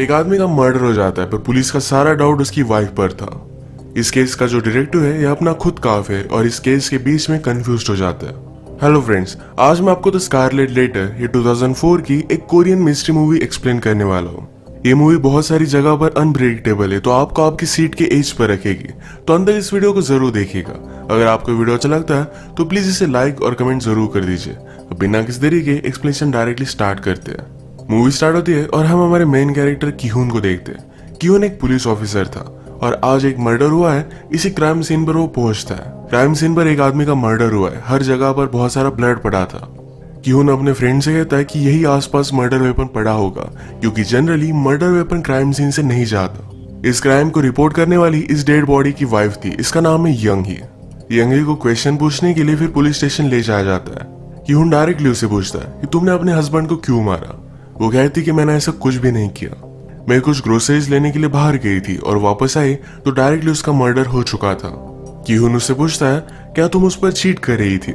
एक आदमी का मर्डर हो जाता है पर पुलिस का सारा डाउट उसकी वाइफ पर था। इस केस का जो डिटेक्टिव है यह अपना खुद काफ है और इस केस के बीच में कंफ्यूज हो जाता है। हेलो फ्रेंड्स, आज मैं आपको द स्कारलेट लेटर ये 2004 की एक कोरियन मिस्ट्री मूवी एक्सप्लेन करने वाला हूँ। ये मूवी बहुत सारी जगह पर अनप्रेडिक्टेबल है तो आपको आपकी सीट के एज पर रखेगी, तो अंदर इस वीडियो को जरूर देखिएगा। अगर आपको वीडियो अच्छा लगता है तो प्लीज इसे लाइक और कमेंट जरूर कर दीजिए। बिना किसी देरी के एक्सप्लेनेशन डायरेक्टली स्टार्ट करते हैं। मूवी स्टार्ट होती है और हम हमारे मेन कैरेक्टर किहुन को देखते हैं। किहुन एक पुलिस ऑफिसर था और आज एक मर्डर हुआ है। इसी क्राइम सीन पर वो पहुंचता है। क्राइम सीन पर एक आदमी का मर्डर हुआ है, हर जगह पर बहुत सारा ब्लड पड़ा था। किहुन अपने फ्रेंड से कहता है कि यही आसपास मर्डर वेपन पड़ा होगा, क्योंकि generally murder weapon crime scene से नहीं जाता। इस क्राइम को रिपोर्ट करने वाली इस डेड बॉडी की वाइफ थी, इसका नाम है यंगी। यंगी को क्वेश्चन पूछने के लिए फिर पुलिस स्टेशन ले जाया जाता है। किहुन डायरेक्टली उसे पूछता है कि तुमने अपने हस्बैंड को क्यों मारा। वो कहती कि मैंने ऐसा कुछ भी नहीं किया, मैं कुछ ग्रोसरीज लेने के लिए बाहर गई थी और वापस आई तो डायरेक्टली उसका मर्डर हो चुका था। किहुन उससे पूछता है क्या तुम उस पर चीट कर रही थी।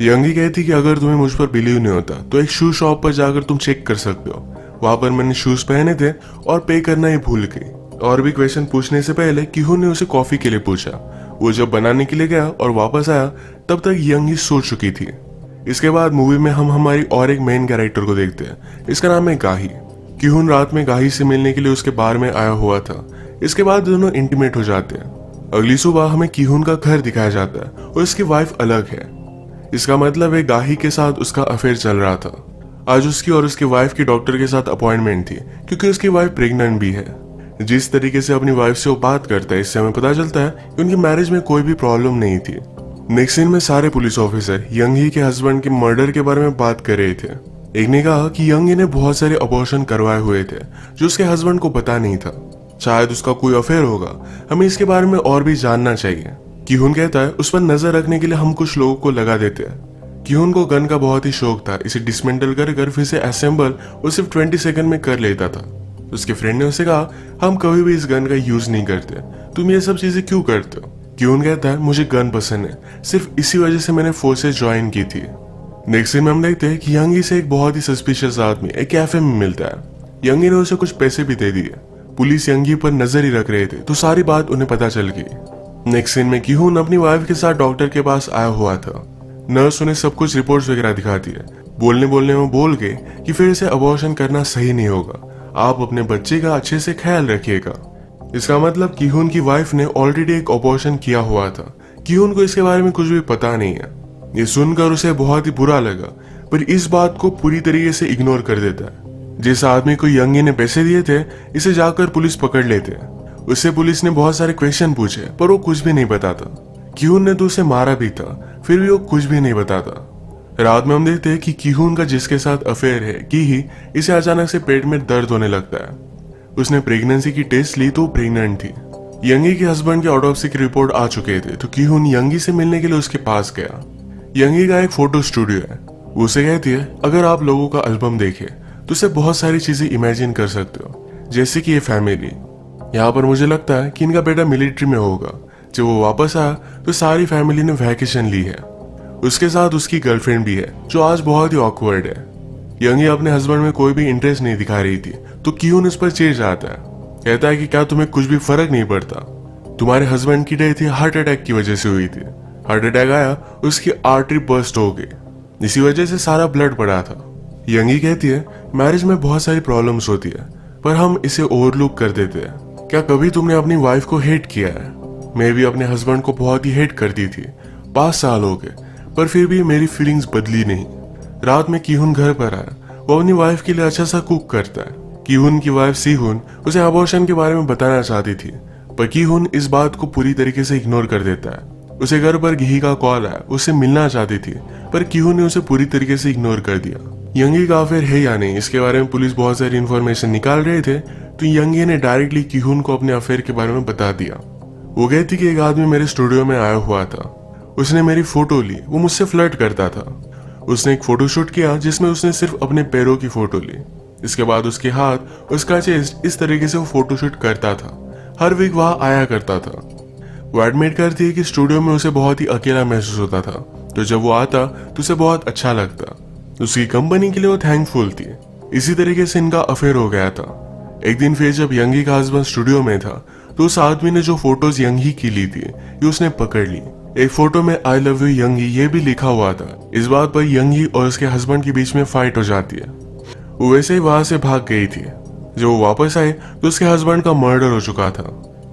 यंगी कहती कि अगर तुम्हें मुझ पर बिलीव नहीं होता तो एक शू शॉप पर जाकर तुम चेक कर सकते हो, वहां पर मैंने शूज पहने थे और पे करना ही भूल गई। और भी क्वेश्चन पूछने से पहले किहुन ने उसे कॉफी के लिए पूछा। वो जब बनाने के लिए गया और वापस आया तब तक यंगी सो चुकी थी। इसके बाद मूवी में हम हमारी और एक मेन कैरेक्टर को देखते हैं, इसका नाम है गाही। किहुन रात में गाही से मिलने के लिए उसके बार में आया हुआ था। इसके बाद दोनों इंटीमेट हो जाते हैं। अगली सुबह हमें किहुन का घर दिखाया जाता है और उसकी वाइफ अलग है। इसका मतलब है गाही के साथ उसका अफेयर चल रहा था। आज उसकी और उसकी वाइफ की डॉक्टर के साथ अपॉइंटमेंट थी, क्योंकि उसकी वाइफ प्रेग्नेंट भी है। जिस तरीके से अपनी वाइफ से वो बात करता है, इससे हमें पता चलता है कि उनकी मैरिज में कोई भी प्रॉब्लम नहीं थी। नेक्स्ट सीन में सारे पुलिस ऑफिसर यंगी के हस्बैंड के मर्डर के बारे में बात कर रहे थे। एक ने कहा कि यंगी ने बहुत सारे अबॉर्शन करवाए हुए थे जो उसके हस्बैंड को पता नहीं था। शायद उसका कोई अफेयर होगा, हमें इसके बारे में और भी जानना चाहिए। किहुन कहता है उस पर नजर रखने के लिए हम कुछ लोगों को लगा देते हैं। किहुन को गन का बहुत ही शौक था, इसे डिसमेंटल कर फिर से असेंबल वो सिर्फ 20 सेकंड में कर लेता था। उसके फ्रेंड ने उसे कहा हम कभी भी इस गन का यूज नहीं करते, तुम ये सब चीजें क्यों करते हो। किहुन कहता है मुझे गन पसंद है, सिर्फ इसी वजह से मैंने फोर्सेस ज्वाइन की थी। नेक्स्ट सीन में हम देखते हैं कि यंगी से एक बहुत ही सस्पिशियस आदमी एक कैफे में मिलता है। यंगी ने उसे कुछ पैसे भी दे दिए। पुलिस यंगी पर नजर ही रख रहे थे तो सारी बात उन्हें पता चल गई। नेक्स्ट सीन में किहुन अपनी वाइफ के साथ डॉक्टर के पास आया हुआ था। नर्स उन्हें सब कुछ रिपोर्ट्स वगैरह दिखाती है। बोलने में बोल के कि फिर से अबॉर्शन करना सही नहीं होगा, आप अपने बच्चे का अच्छे से ख्याल रखिएगा। इसका मतलब किहुन की वाइफ ने ऑलरेडी एक अबॉर्शन किया हुआ था। किहुन को इसके बारे में कुछ भी पता नहीं है। ये सुनकर उसे बहुत ही बुरा लगा, पर इस बात को पूरी तरीके से इग्नोर कर देता है। जिस आदमी को यंगी ने पैसे दिए थे, इसे जाकर पुलिस पकड़ लेते हैं। उससे पुलिस ने बहुत सारे क्वेश्चन पूछे पर वो कुछ भी नहीं बताता। किहुन ने तो उसे मारा भी था, फिर भी वो कुछ भी नहीं बताता। रात में हम देखते हैं कि किहुन का जिसके साथ अफेयर है की ही इसे अचानक से पेट में दर्द होने लगता है। उसने प्रेगनेंसी की टेस्ट ली तो वो प्रेग्नेंट थी। यंगी के हस्बैंड के ऑटोप्सी की रिपोर्ट आ चुके थे तो किहुन यंगी से मिलने के लिए उसके पास गया। यंगी का एक फोटो स्टूडियो है। वो उसे कहती है अगर आप लोगों का एल्बम देखें तो उसे बहुत सारी चीजें इमेजिन कर सकते हो, जैसे कि ये फैमिली। यहाँ पर मुझे लगता है कि इनका बेटा मिलिट्री में होगा। जब वो वापस आया तो सारी फैमिली ने वैकेशन ली है। उसके साथ उसकी गर्लफ्रेंड भी है जो आज बहुत ही ऑकवर्ड है। यंगी अपने हस्बैंड में कोई भी इंटरेस्ट नहीं दिखा रही थी तो किहुन उस पर चिढ़ जाता है। कहता है कि क्या तुम्हें कुछ भी फर्क नहीं पड़ता, तुम्हारे हस्बैंड की डेथ हार्ट अटैक की वजह से हुई थी। हार्ट अटैक आया, उसकी आर्टरी बर्स्ट हो गई, इसी वजह से सारा ब्लड पड़ा था। यंगी कहती है मैरिज में बहुत सारी प्रॉब्लम्स होती है पर हम इसे ओवरलुक कर देते हैं। क्या कभी तुमने अपनी वाइफ को हेट किया है? मैं भी अपने हस्बैंड को बहुत ही हेट करती थी, 5 साल हो गए, पर फिर भी मेरी फीलिंग्स बदली नहीं। रात में किहुन घर पर आया, वो अपनी वाइफ के लिए अच्छा सा कुक करता है। किहुन की वाइफ सीहुन उसे अबॉर्शन के बारे में बताना चाहती थी, पर किहुन इस बात को पूरी तरीके से इग्नोर कर देता है। उसे घर पर घी का कॉल आया, उससे मिलना चाहती थी पर किहुन ने उसे पूरी तरीके से इग्नोर कर दिया। यंगी का अफेयर है या नहीं इसके बारे में पुलिस बहुत सारी इन्फॉर्मेशन निकाल रहे थे तो यंगी ने डायरेक्टली किहुन को अपने अफेयर के बारे में बता दिया। वो कहती कि एक आदमी मेरे स्टूडियो में आया हुआ था, उसने मेरी फोटो ली, वो मुझसे फ्लर्ट करता था। उसने एक फोटोशूट किया जिसमें उसने सिर्फ अपने पैरों की फोटो ली। इसके बाद उसके हाथ, उसका चेस्ट, इस तरीके से वो फोटोशूट करता था। हर वीक वहां आया करता था। वो एडमिट करती है कि स्टूडियो में उसे बहुत ही अकेला महसूस होता था, तो जब वो आता तो उसे बहुत अच्छा लगता। उसकी कंपनी के लिए वो थैंकफुल थी। इसी तरीके से इनका अफेयर हो गया था। एक दिन फिर जब यंगी का हस्बैंड स्टूडियो में था तो उस आदमी ने जो फोटोज यंगी की ली थी ये उसने पकड़ ली। एक फोटो में आई लव यू यंगी ये भी लिखा हुआ था। इस बात पर यंगी और उसके हस्बैंड के बीच में फाइट हो जाती है। वो वैसे ही वहां से भाग गई थी। जब वो वापस आए तो उसके हस्बैंड का मर्डर हो चुका था।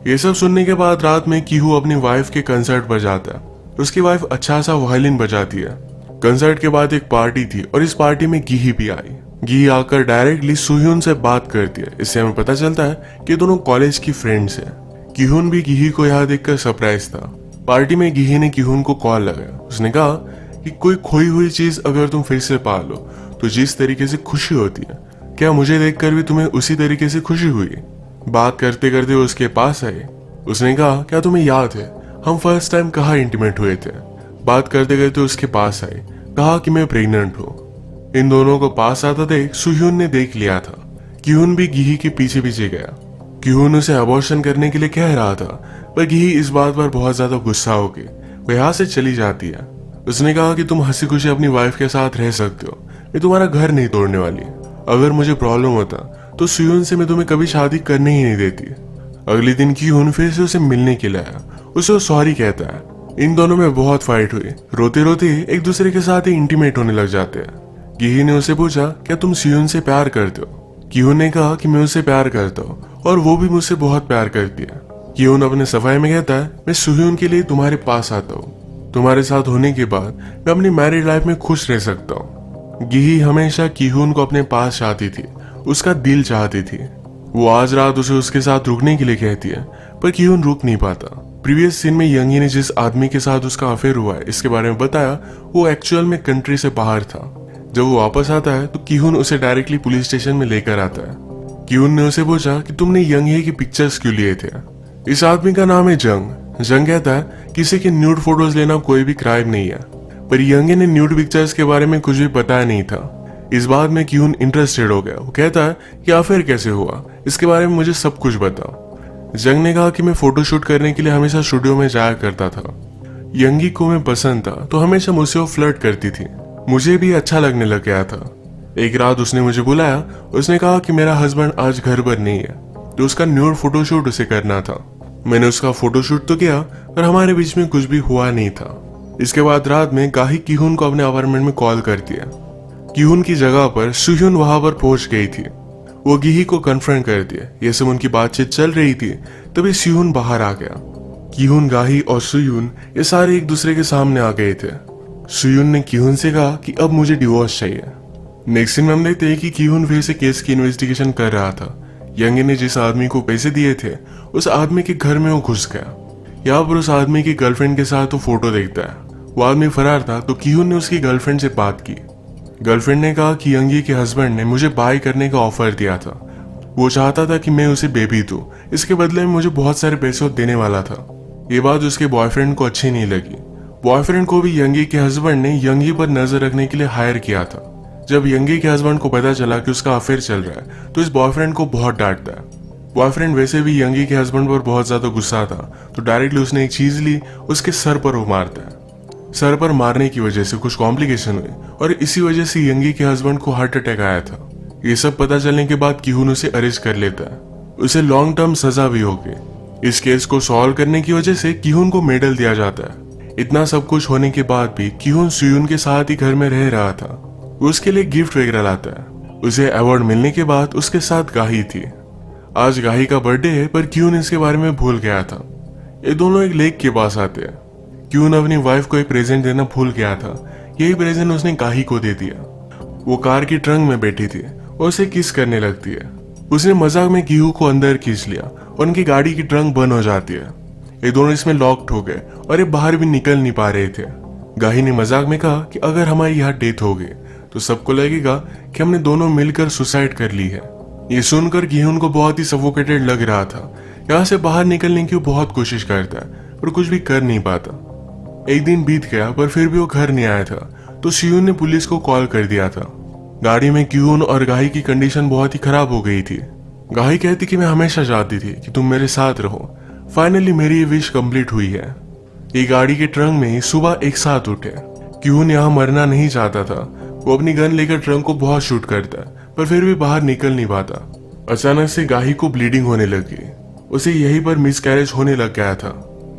ये सब सुनने के बाद रात में कीहू अपनी वाइफ के कंसर्ट पर जाता है। उसकी वाइफ अच्छा सा वायलिन बजाती है। कंसर्ट के बाद एक पार्टी थी और इस पार्टी में गी भी आई। गी आकर डायरेक्टली सुhyun से बात करती है। इससे हमें पता चलता है कि दोनों कॉलेज की फ्रेंड्स हैं। कीहुन भी गी को यहाँ देखकर सरप्राइज था। पार्टी में गी ने कीहुन को कॉल लगाया। उसने कहा कि कोई खोई हुई चीज अगर तुम फिर से पा लो तो जिस तरीके से खुशी होती है, क्या मुझे देखकर भी तुम्हें उसी तरीके से खुशी हुई? बात करते करते वो उसके पास आए। उसने कहा क्या तुम्हें याद है हम फर्स्ट टाइम कहाँ इंटीमेट हुए थे? बात करते करते उसके पास आए, कहा कि मैं प्रेग्नेंट हूँ। इन दोनों को पास आता देख सुhyun ने देख लिया था। कीहुन भी गी के पीछे पीछे गया। कीहुन उसे अबॉर्शन करने के लिए कह रहा था पर गी इस बात पर बहुत ज्यादा गुस्सा हो गई। वो यहाँ से चली जाती है। उसने कहा कि तुम हंसी खुशी अपनी वाइफ के साथ रह सकते हो, मैं तुम्हारा घर नहीं तोड़ने वाली। अगर मुझे प्रॉब्लम होता तो सुhyun से मैं तुम्हें कभी शादी करने ही नहीं देती। अगले दिन कीहुन फिर से उसे मिलने के लिए आया। उसे वो सॉरी कहता है। इन दोनों में बहुत फाइट हुई। रोते रोते एक दूसरे के साथ ही इंटीमेट होने लग जाते हैं। गी ने उसे पूछा क्या तुम सुhyun से प्यार करते हो? कीहुन ने कहा कि मैं उससे प्यार करता हूँ और वो भी मुझसे बहुत प्यार करती है। कीहुन अपने सफाई में कहता है मैं सुhyun के लिए तुम्हारे पास आता हूँ। तुम्हारे साथ होने के बाद मैं अपनी मैरिड लाइफ में खुश रह सकता हूँ। गी हमेशा कीहुन को अपने पास चाहती थी, उसका दिल चाहती थी। वो आज रात उसे उसके साथ रुकने के लिए कहती है पर कीहुन रुक नहीं पाता। प्रीवियस सीन में यंगी ने जिस आदमी के साथ उसका अफेयर हुआ है इसके बारे में बताया, वो एक्चुअल में कंट्री से बाहर था। जब वो वापस आता है तो कीहुन उसे डायरेक्टली पुलिस स्टेशन में लेकर आता है। कीहुन ने उसे पूछा कि तुमने यंगी की पिक्चर्स क्यों लिए थे? इस आदमी का नाम है जंग। जंग कहता है किसी के न्यूड फोटोज लेना कोई भी क्राइम नहीं है, पर यंगी ने न्यूड पिक्चर्स के बारे में कुछ भी बताया नहीं था। इस बात में कीहुन इंटरेस्टेड हो गया। वो कहता है कि अफेयर कैसे हुआ, इसके बारे में मुझे सब कुछ बताओ। जंग ने कहा कि मैं फोटोशूट करने के लिए हमेशा स्टूडियो में जाया करता था। यंगी को मैं पसंद था तो हमेशा मुझसे वो फ्लर्ट करती थी। मुझे भी अच्छा लगने लग गया था। एक रात उसने मुझे बुलाया। उसने कहा कि मेरा हस्बैंड आज घर पर नहीं है तो उसका न्यूड फोटोशूट उसे करना था। मैंने उसका फोटोशूट तो किया पर हमारे बीच में कुछ भी हुआ नहीं था। इसके बाद रात में गाही कीहुन को अपने अपार्टमेंट में कॉल कर दिया। कीहुन की जगह पर सुhyun वहां पर पहुंच गई थी। वो गिही को कन्फ्रंट कर दिया। ये सब उनकी बातचीत चल रही थी तभी सुhyun बाहर आ गया। कीहुन, गाही और सुhyun ये सारे एक दूसरे के सामने आ गए थे। सुhyun ने कीहुन से कहा कि अब मुझे डिवोर्स चाहिए। नेक्स्ट सीन में हम देखते हैं कि कीहुन फिर से केस की इन्वेस्टिगेशन कर रहा था। यंगी ने जिस आदमी को पैसे दिए थे उस आदमी के घर में वो घुस गया। यहाँ पर उस आदमी की गर्लफ्रेंड के साथ वो फोटो देखता है। वो आदमी फरार था तो कीहुन ने उसकी गर्लफ्रेंड से बात की। गर्लफ्रेंड ने कहा कि यंगी के हस्बैंड ने मुझे बाय करने का ऑफर दिया था। वो चाहता था कि मैं उसे बेबी दूं, इसके बदले में मुझे बहुत सारे पैसे देने वाला था। ये बात उसके बॉयफ्रेंड को अच्छी नहीं लगी। बॉयफ्रेंड को भी यंगी के हस्बैंड ने यंगी पर नजर रखने के लिए हायर किया था। जब यंगी के हस्बैंड को पता चला कि उसका अफेयर चल रहा है तो इस बॉयफ्रेंड को बहुत डांटता है। बॉयफ्रेंड वैसे भी यंगी के हस्बैंड पर बहुत ज्यादा गुस्सा था तो डायरेक्टली उसने एक चीज ली, उसके सर पर वो मारता है। सर पर मारने की वजह से कुछ कॉम्प्लिकेशन हुई और इसी वजह से यंगी के हस्बैंड को हार्ट अटैक आया था। ये सब पता चलने के बाद कीहुन उसे अरेस्ट कर लेता है। उसे लॉन्ग टर्म सजा भी हो गई। इस केस को सॉल्व करने की वजह से कीहुन को मेडल दिया जाता है। इतना सब कुछ होने के बाद भी कीहुन सुhyun के साथ ही घर में रह रहा था। वो उसके लिए गिफ्ट वगैरह लाता है। उसे अवार्ड मिलने के बाद उसके साथ गाही थी। आज गाही का बर्थडे है पर कीहुन इसके बारे में भूल गया था। ये दोनों एक लेक के पास आते हैं। कीहुन अपनी वाइफ को एक प्रेजेंट देना भूल गया था। यही प्रेजेंट उसने गाही को दे दिया। वो कार की ट्रंक में बैठी थी और उसे किस करने लगती है। उसने मजाक में कीहू को अंदर खींच लिया और उनकी गाड़ी की ट्रंक बंद हो जाती है। ये दोनों इसमें लॉक्ड हो गए और ये बाहर भी निकल नहीं पा रहे थे। गाही ने मजाक में कहा कि अगर हमारी यहाँ डेथ हो गई तो सबको लगेगा कि हमने दोनों मिलकर सुसाइड कर ली है। ये सुनकर कीहुन को बहुत ही सफोकेटेड लग रहा था। यहाँ से बाहर निकलने की वो बहुत कोशिश करता है पर कुछ भी कर नहीं पाता। एक दिन बीत गया पर फिर भी वो घर नहीं आया था तो सुhyun ने पुलिस को कॉल कर दिया था। गाड़ी में कीहुन और गाही की कंडीशन बहुत ही खराब हो गई थी। गाही कहती कि मैं हमेशा चाहती थी कि तुम मेरे साथ रहो। फाइनली मेरी ये विश कंप्लीट हुई है। ये गाड़ी के ट्रंक में ही सुबह एक साथ उठे। कीहुन यहाँ मरना नहीं चाहता था। वो अपनी गन लेकर ट्रंक को बहुत शूट करता है पर फिर भी बाहर निकल नहीं पाता। अचानक से गाही को ब्लीडिंग होने लगी। उसे यहीं पर मिसकैरेज होने लग गया था।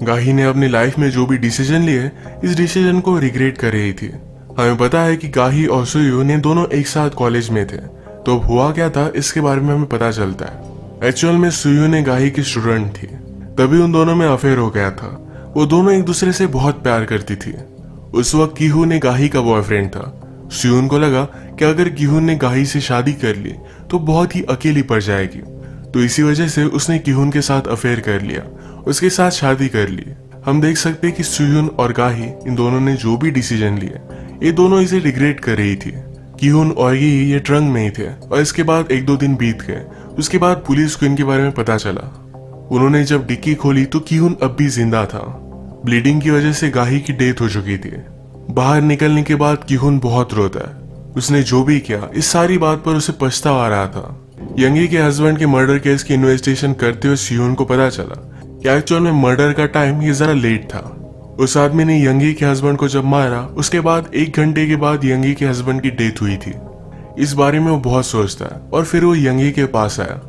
गाही ने अपनी लाइफ में जो भी डिसीजन लिए, इस डिसीजन को रिग्रेट कर रही थी। हमें पता है कि गाही और सुयू ने दोनों एक साथ कॉलेज में थे, तो अब हुआ क्या था इसके बारे में हमें पता चलता है। एक्चुअल में सुयू ने गाही की स्टूडेंट थी, तभी उन दोनों में अफेयर हो गया था। वो दोनों एक दूसरे से बहुत प्यार करती थी। उस वक्त कीहू ने गाही का बॉयफ्रेंड था। सुयून को लगा कि अगर कीहून ने गाही से शादी कर ली तो बहुत ही अकेली पड़ जाएगी, तो इसी वजह से उसने कीहून के साथ अफेयर कर लिया, उसके साथ शादी कर ली। हम देख सकते हैं कि सुयून और गाही इन दोनों ने जो भी डिसीजन लिए, ये दोनों इसे रिग्रेट कर रही थी। कीहून और ये ट्रंक में ही थे और इसके बाद 1-2 दिन बीत गए। उसके बाद पुलिस को इनके बारे में पता चला। उन्होंने जब डिक्की खोली तो कीहून अब भी जिंदा था। ब्लीडिंग की वजह से गाही की डेथ हो चुकी थी। बाहर निकलने के बाद कीहून बहुत रोता है। उसने जो भी किया इस सारी बात पर उसे पछतावा आ रहा था। यंगी के हस्बैंड के मर्डर केस की इन्वेस्टिगेशन करते हुए सुयून को पता चला कि एक्चुअल में मर्डर का टाइम ये जरा लेट था। उस आदमी ने यंगी के हस्बैंड को जब मारा, उसके बाद 1 घंटे के बाद यंगी के हस्बैंड की डेथ हुई थी। इस बारे में वो बहुत सोचता है और फिर वो यंगी के पास आया।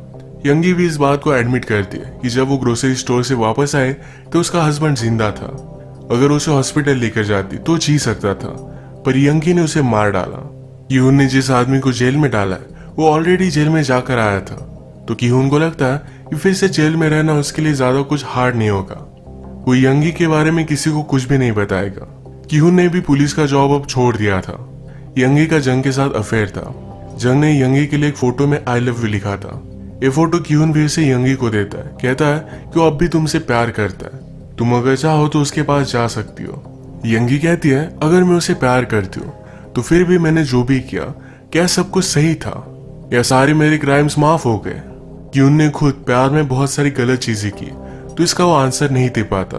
यंगी भी इस बात को एडमिट करती है कि जब वो ग्रोसरी स्टोर से वापस आए तो उसका हस्बैंड जिंदा था। अगर उसे हॉस्पिटल लेकर जाती तो जी सकता था, पर यंगी ने उसे मार डाला। कीहून ने जिस आदमी को जेल में डाला है वो ऑलरेडी जेल में जाकर आया था, तो कीहून को लगता है कि फिर से जेल में रहना उसके लिए ज्यादा कुछ हार्ड नहीं होगा। वो यंगी के बारे में किसी को कुछ भी नहीं बताएगा। कीहून ने भी पुलिस का जॉब अब छोड़ दिया था। यंगी का जंग के साथ अफेयर था। जंग ने यंगी के लिए एक फोटो में आई लव यू लिखा था। ये फोटो कीहून भी उसे यंगी को देता है, कहता है कि वो अब भी तुमसे प्यार करता है, तुम अगर चाहो तो उसके पास जा सकती हो। यंगी कहती है अगर मैं उसे प्यार करती हूँ तो फिर भी मैंने जो भी किया, क्या सब कुछ सही था या सारे मेरे क्राइम्स माफ हो गए? कीहून ने खुद प्यार में बहुत सारी गलत चीजें की, तो इसका वो आंसर नहीं दे पाता।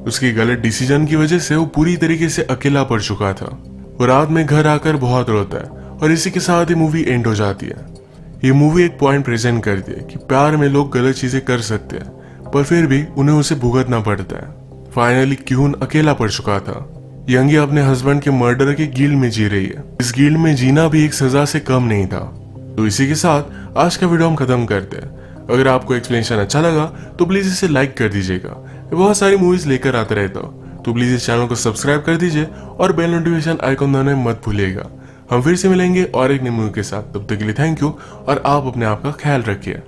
उसके गलत डिसीजन की वजह से वो पूरी तरीके से अकेला पड़ चुका था। वो रात में घर आकर बहुत रोता है और इसी के साथ ही मूवी एंड हो जाती है। ये मूवी एक पॉइंट प्रेजेंट करती है कि प्यार में लोग गलत चीजें कर सकते हैं, पर फिर भी उन्हें उसे भुगतना पड़ता है। फाइनली कीहून अकेला पड़ चुका था। यंगी अपने हस्बैंड के मर्डर के गिल्ड में जी रही है। इस गिल्ड में जीना भी एक सजा से कम नहीं था। तो इसी के साथ आज का वीडियो हम खत्म करते हैं। अगर आपको एक्सप्लेनेशन अच्छा लगा तो प्लीज इसे लाइक कर दीजिएगा। मैं बहुत सारी मूवीज लेकर आता रहता हूँ, तो प्लीज इस चैनल को सब्सक्राइब कर दीजिए और बेल नोटिफिकेशन आइकॉन दबाना मत भूलिएगा। हम फिर से मिलेंगे और एक नई मूवी के साथ। तब तक के लिए थैंक यू और आप अपने आप का ख्याल रखिए।